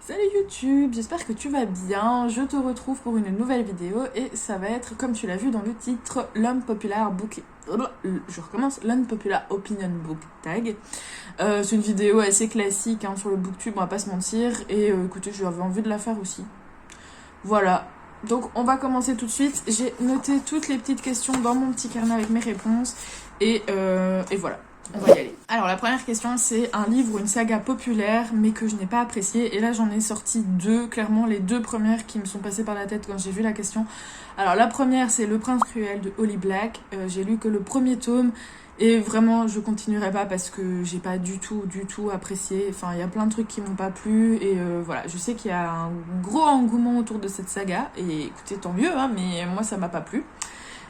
Salut YouTube, j'espère que tu vas bien. Je te retrouve pour une nouvelle vidéo et ça va être, comme tu l'as vu dans le titre, l'Unpopular Book... Je recommence, l'Unpopular Opinion Book Tag. C'est une vidéo assez classique sur le booktube, on va pas se mentir. Et écoutez, j'avais envie de la faire aussi. Voilà. Donc on va commencer tout de suite. J'ai noté toutes les petites questions dans mon petit carnet avec mes réponses. Et voilà. On va y aller. Alors la première question, c'est un livre ou une saga populaire mais que je n'ai pas apprécié. Et là j'en ai sorti deux, clairement les deux premières qui me sont passées par la tête quand j'ai vu la question. Alors la première, c'est Le Prince Cruel de Holly Black. J'ai lu que le premier tome et vraiment je continuerai pas parce que j'ai pas du tout apprécié. Enfin il y a plein de trucs qui m'ont pas plu et voilà, je sais qu'il y a un gros engouement autour de cette saga et écoutez, tant mieux mais moi ça m'a pas plu.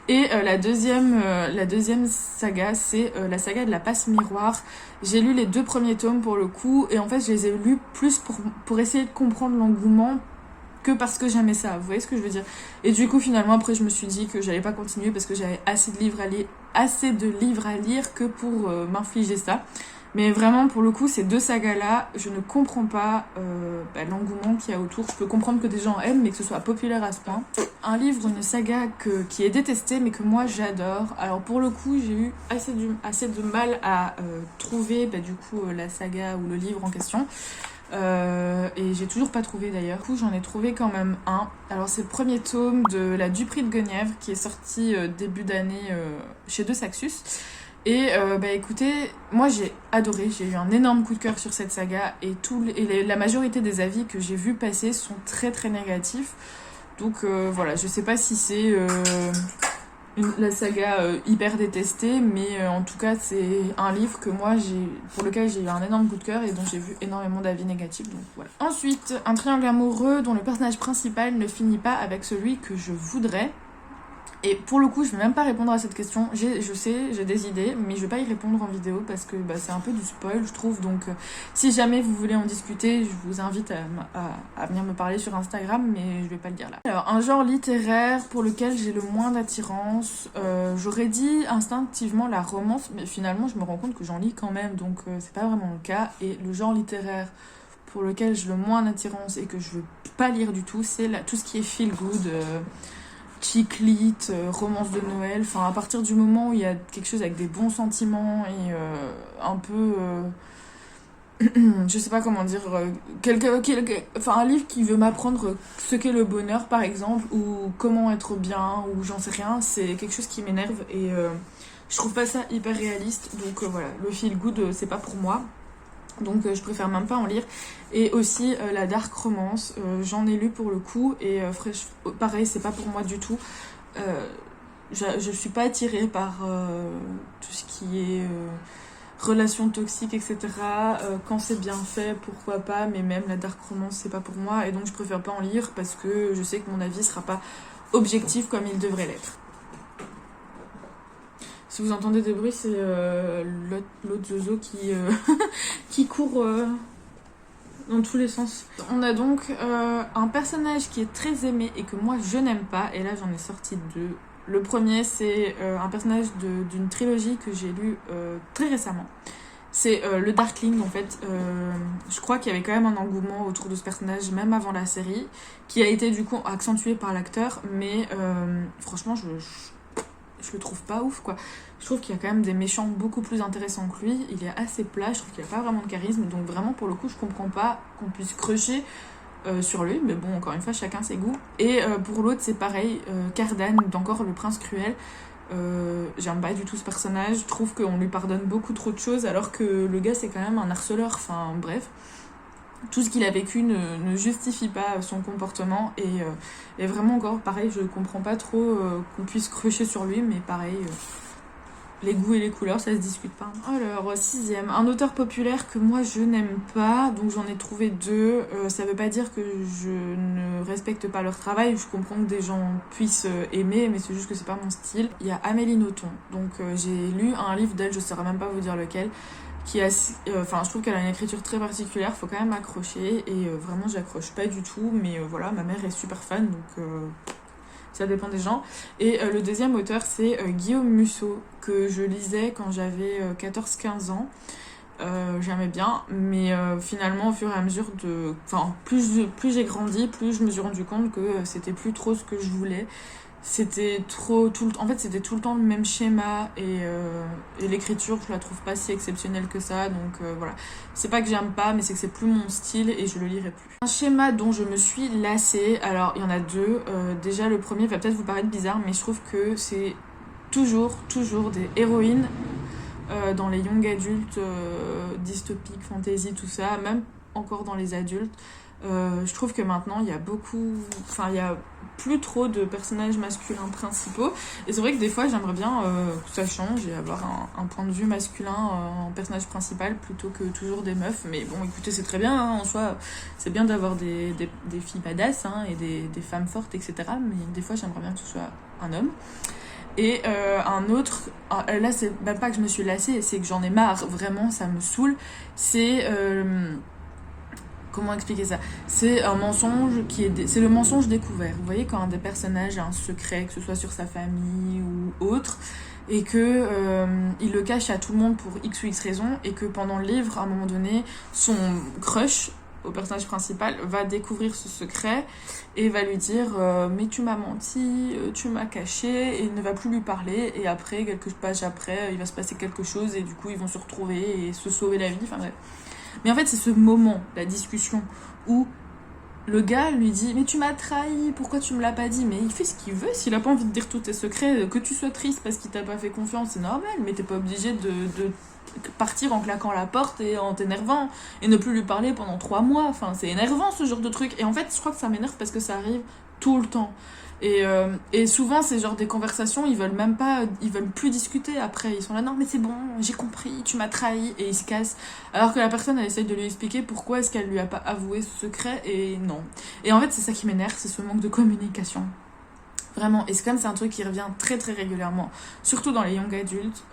Et la deuxième saga, c'est la saga de la passe miroir. J'ai lu les deux premiers tomes pour le coup, et en fait je les ai lus plus pour essayer de comprendre l'engouement que parce que j'aimais ça, vous voyez ce que je veux dire. Et du coup finalement après je me suis dit que j'allais pas continuer parce que j'avais assez de livres à lire que pour m'infliger ça. Mais vraiment, pour le coup, ces deux sagas-là, je ne comprends pas l'engouement qu'il y a autour. Je peux comprendre que des gens aiment, mais que ce soit populaire à ce point. Un livre, une saga qui est détestée, mais que moi j'adore. Alors pour le coup, j'ai eu assez de mal à trouver du coup la saga ou le livre en question. Et j'ai toujours pas trouvé d'ailleurs. Du coup, j'en ai trouvé quand même un. Alors c'est le premier tome de La Duperie de Guenièvre qui est sorti début d'année chez De Saxus. Et écoutez, moi j'ai adoré, j'ai eu un énorme coup de cœur sur cette saga et la majorité des avis que j'ai vu passer sont très négatifs. Donc voilà, je sais pas si c'est la saga hyper détestée, mais en tout cas c'est un livre que pour lequel j'ai eu un énorme coup de cœur et dont j'ai vu énormément d'avis négatifs. Donc voilà. Ensuite, un triangle amoureux dont le personnage principal ne finit pas avec celui que je voudrais. Et pour le coup, je vais même pas répondre à cette question. Je sais, j'ai des idées, mais je vais pas y répondre en vidéo parce que c'est un peu du spoil, je trouve. Donc, si jamais vous voulez en discuter, je vous invite à venir me parler sur Instagram, mais je vais pas le dire là. Alors, un genre littéraire pour lequel j'ai le moins d'attirance. J'aurais dit instinctivement la romance, mais finalement, je me rends compte que j'en lis quand même, donc c'est pas vraiment le cas. Et le genre littéraire pour lequel j'ai le moins d'attirance et que je veux pas lire du tout, c'est tout ce qui est feel good. Chick lit, romance de Noël, enfin à partir du moment où il y a quelque chose avec des bons sentiments et un peu je sais pas comment dire un livre qui veut m'apprendre ce qu'est le bonheur par exemple ou comment être bien ou j'en sais rien, c'est quelque chose qui m'énerve et je trouve pas ça hyper réaliste donc voilà, le feel good c'est pas pour moi. Donc je préfère même pas en lire. Et aussi la dark romance, j'en ai lu pour le coup et pareil c'est pas pour moi du tout. Je suis pas attirée par tout ce qui est relations toxiques etc. Quand c'est bien fait pourquoi pas, mais même la dark romance c'est pas pour moi et donc je préfère pas en lire parce que je sais que mon avis sera pas objectif comme il devrait l'être. Si vous entendez des bruits, c'est l'autre zozo qui court dans tous les sens. On a donc un personnage qui est très aimé et que moi je n'aime pas. Et là j'en ai sorti deux. Le premier, c'est un personnage d'une trilogie que j'ai lu très récemment. C'est le Darkling en fait. Je crois qu'il y avait quand même un engouement autour de ce personnage, même avant la série, qui a été du coup accentué par l'acteur. Mais franchement, je le trouve pas ouf quoi. Je trouve qu'il y a quand même des méchants beaucoup plus intéressants que lui. Il est assez plat, je trouve qu'il a pas vraiment de charisme. Donc vraiment pour le coup je comprends pas qu'on puisse crusher sur lui. Mais bon, encore une fois chacun ses goûts. Et pour l'autre c'est pareil, Cardan d'encore Le Prince Cruel. J'aime pas du tout ce personnage. Je trouve qu'on lui pardonne beaucoup trop de choses alors que le gars c'est quand même un harceleur. Enfin bref. Tout ce qu'il a vécu ne justifie pas son comportement et vraiment encore pareil, je comprends pas trop qu'on puisse crusher sur lui, mais pareil, les goûts et les couleurs ça se discute pas. Alors sixième, un auteur populaire que moi je n'aime pas, donc j'en ai trouvé deux. Ça veut pas dire que je ne respecte pas leur travail, je comprends que des gens puissent aimer, mais c'est juste que c'est pas mon style. Il y a Amélie Nothomb, donc j'ai lu un livre d'elle, je saurais même pas vous dire lequel, je trouve qu'elle a une écriture très particulière, faut quand même accrocher et vraiment j'accroche pas du tout, mais voilà, ma mère est super fan donc ça dépend des gens. Et le deuxième auteur c'est Guillaume Musso que je lisais quand j'avais 14-15 ans j'aimais bien, mais finalement au fur et à mesure de... Enfin, plus j'ai grandi, plus je me suis rendu compte que c'était plus trop ce que je voulais. C'était trop... En fait, c'était tout le temps le même schéma, et l'écriture, je la trouve pas si exceptionnelle que ça, donc voilà. C'est pas que j'aime pas, mais c'est que c'est plus mon style, et je le lirai plus. Un schéma dont je me suis lassée, alors il y en a deux. Déjà, le premier va peut-être vous paraître bizarre, mais je trouve que c'est toujours des héroïnes dans les young adultes, dystopiques, fantasy, tout ça, même encore dans les adultes. Je trouve que maintenant il y a il y a plus trop de personnages masculins principaux, et c'est vrai que des fois j'aimerais bien que ça change et avoir un point de vue masculin en personnage principal plutôt que toujours des meufs. Mais bon, écoutez, c'est très bien, hein, en soi c'est bien d'avoir des filles badass, hein, et des femmes fortes, etc. Mais des fois j'aimerais bien que ce soit un homme. Et un autre, là c'est même pas que je me suis lassée, c'est que j'en ai marre, vraiment ça me saoule. C'est comment expliquer ça? C'est un mensonge c'est le mensonge découvert. Vous voyez, quand un des personnages a un secret, que ce soit sur sa famille ou autre, et que il le cache à tout le monde pour X ou X raison, et que pendant le livre, à un moment donné, son crush au personnage principal va découvrir ce secret et va lui dire mais tu m'as menti, tu m'as caché, et il ne va plus lui parler, et après, quelques pages après, il va se passer quelque chose, et du coup ils vont se retrouver et se sauver la vie, enfin bref. Mais en fait, c'est ce moment, la discussion, où le gars lui dit mais tu m'as trahi, pourquoi tu me l'as pas dit? Mais il fait ce qu'il veut, s'il a pas envie de dire tous tes secrets, que tu sois triste parce qu'il t'a pas fait confiance, c'est normal, mais t'es pas obligé de partir en claquant la porte et en t'énervant et ne plus lui parler pendant 3 mois. Enfin, c'est énervant ce genre de truc, et en fait je crois que ça m'énerve parce que ça arrive tout le temps. Et souvent, c'est genre des conversations, ils veulent plus discuter après. Ils sont là, non, mais c'est bon, j'ai compris, tu m'as trahi, et ils se cassent. Alors que la personne, elle essaye de lui expliquer pourquoi est-ce qu'elle lui a pas avoué ce secret, et non. Et en fait, c'est ça qui m'énerve, c'est ce manque de communication. Vraiment. Et c'est comme c'est un truc qui revient très très régulièrement, surtout dans les young adultes.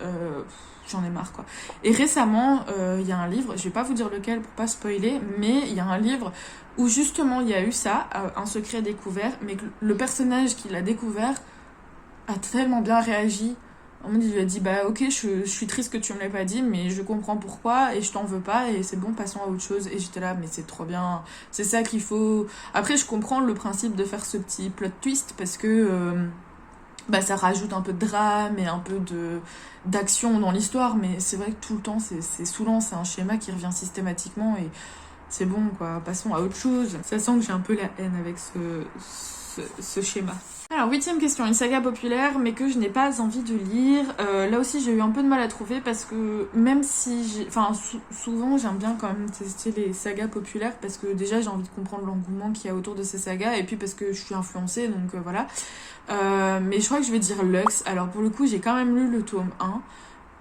J'en ai marre, quoi. Et récemment, il y a un livre, je vais pas vous dire lequel pour pas spoiler, mais il y a un livre où justement il y a eu ça, un secret découvert, mais que le personnage qui l'a découvert a tellement bien réagi. Il lui a dit bah ok, je suis triste que tu me l'aies pas dit, mais je comprends pourquoi et je t'en veux pas, et c'est bon, passons à autre chose. Et j'étais là, mais c'est trop bien, c'est ça qu'il faut. Après, je comprends le principe de faire ce petit plot twist parce que ça rajoute un peu de drame et un peu d'action dans l'histoire, mais c'est vrai que tout le temps c'est saoulant, c'est un schéma qui revient systématiquement, et c'est bon, quoi, passons à autre chose. Ça sent que j'ai un peu la haine avec ce schéma. Alors, 8ème question, une saga populaire mais que je n'ai pas envie de lire. Là aussi j'ai eu un peu de mal à trouver parce que même si souvent j'aime bien quand même tester les sagas populaires, parce que déjà j'ai envie de comprendre l'engouement qu'il y a autour de ces sagas, et puis parce que je suis influencée, donc voilà. Mais je crois que je vais dire Lux. Alors pour le coup j'ai quand même lu le tome 1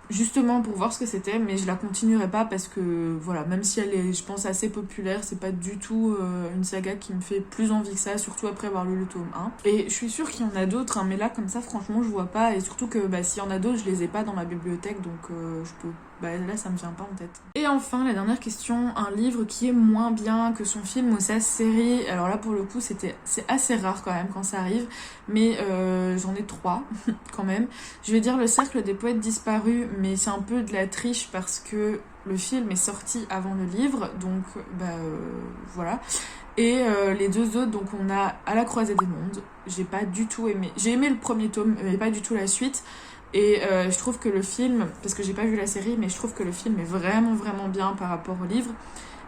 justement pour voir ce que c'était, mais je la continuerai pas parce que voilà, même si elle est, je pense, assez populaire, c'est pas du tout une saga qui me fait plus envie que ça, surtout après avoir lu le tome 1. Et je suis sûre qu'il y en a d'autres, hein, mais là comme ça franchement je vois pas, et surtout que s'il y en a d'autres je les ai pas dans ma bibliothèque, donc je peux là ça me vient pas en tête. Et enfin la dernière question, un livre qui est moins bien que son film ou sa série. Alors là pour le coup c'est assez rare quand même quand ça arrive, mais j'en ai 3 quand même. Je vais dire Le Cercle des Poètes Disparus, mais c'est un peu de la triche parce que le film est sorti avant le livre, donc voilà. Et les deux autres, donc on a À la croisée des mondes, j'ai pas du tout aimé. J'ai aimé le premier tome, mais pas du tout la suite. Et je trouve que le film, parce que j'ai pas vu la série, mais je trouve que le film est vraiment vraiment bien par rapport au livre.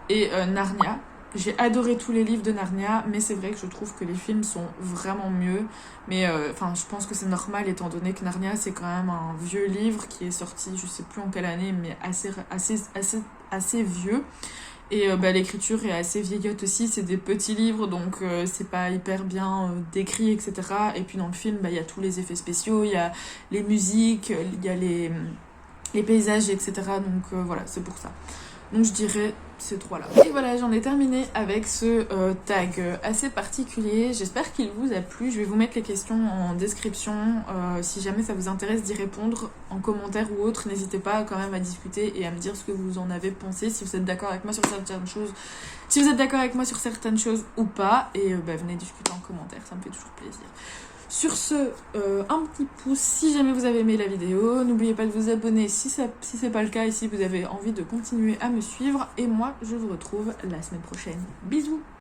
Et Narnia, j'ai adoré tous les livres de Narnia, mais c'est vrai que je trouve que les films sont vraiment mieux. Mais je pense que c'est normal étant donné que Narnia c'est quand même un vieux livre qui est sorti, je sais plus en quelle année, mais assez vieux. Et l'écriture est assez vieillotte aussi, c'est des petits livres, donc c'est pas hyper bien décrit, etc. Et puis dans le film, il y a tous les effets spéciaux, il y a les musiques, il y a les paysages, etc. Donc voilà, c'est pour ça. Donc je dirais ces 3-là. Et voilà, j'en ai terminé avec ce tag assez particulier. J'espère qu'il vous a plu. Je vais vous mettre les questions en description. Si jamais ça vous intéresse d'y répondre en commentaire ou autre, n'hésitez pas quand même à discuter et à me dire ce que vous en avez pensé, si vous êtes d'accord avec moi sur certaines choses. Si vous êtes d'accord avec moi sur certaines choses ou pas. Et venez discuter en commentaire, ça me fait toujours plaisir. Sur ce, un petit pouce si jamais vous avez aimé la vidéo. N'oubliez pas de vous abonner si c'est pas le cas et si vous avez envie de continuer à me suivre. Et moi, je vous retrouve la semaine prochaine. Bisous!